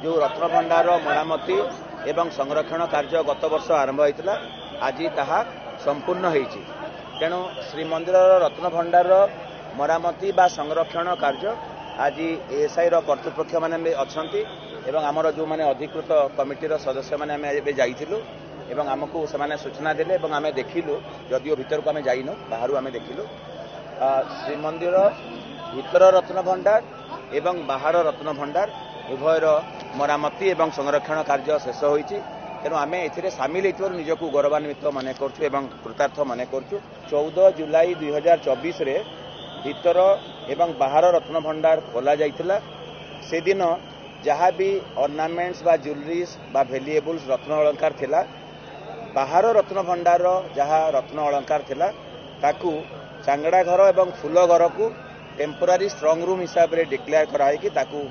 जो रत्नभंडार मरामती एवं संरक्षण कार्य गत वर्ष आरंभ होता आज ताहा संपूर्ण होती। तेणु श्रीमंदिर रत्नभंडार मरामती बा संरक्षण कार्य आज एएसआई कर्तृपक्ष मैंने अच्छा आमर जो मैंने अधिकृत कमिटीर सदस्य मैंने जाइलु एवं आमको से सूचना देले एवं आम देखिलु जदियो भीतर को आम जाइनु बाहर आम देखिलु श्रीमंदिर भीतर रत्नभंडार एवं बाहर रत्नभंडार उभयर मरामती एवं संरक्षण कार्य शेष होती। तेणु आम ए सामिल हो निजक गौरवान्वित मन कर कृतार्थ मन कर 14 जुलाई 2024 रे भीतर एवं बाहर रत्नभंडार खोल जाइथिला। से दिन जहाँ भी ऑर्नामेंट्स बा ज्वेलरीज बा वैल्यूएबल्स रत्न अलंकार थिला बाहर रत्नभंडार जहाँ रत्न अलंकार थिला ताकू चांगड़ा घर एवं फूल घर को टेम्पोरारी स्ट्रंग रूम हिसाब से डिक्लेयर कराई ताकू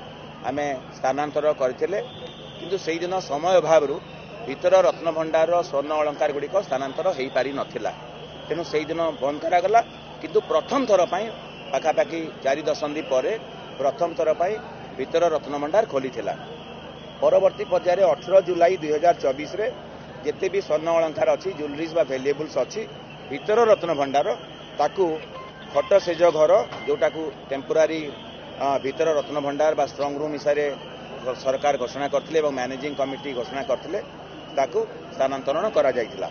आमे स्थानांतर करथिले। किंतु सेही दिन समय अभाव भीतर रत्नभंडार स्वर्ण अलंकार गुड़िक स्थानांतर हो पारि नथिला। तेणु सेही दिन बंद करागला। किंतु प्रथम थर पई पाखापाखि 4 दशंधि पर प्रथम थर पई भीतर रत्नभंडार खोली थिला। परवर्ती पर्यायर 18 जुलाई 2024 रे जेते भी स्वर्ण अलंकार अच्छी ज्वेलरीज बा वैल्यूएबल्स अच्छी भीतर रत्नभंडार ताकू खट सेज घर जोटा को टेम्पोरारी भीतर रत्नभंडार बा स्ट्रंग रूम हिसाब से सरकार घोषणा करथिले एवं मैनेजिंग कमिटी घोषणा करथिले ताकू स्थानांतरण करा जाइथिला।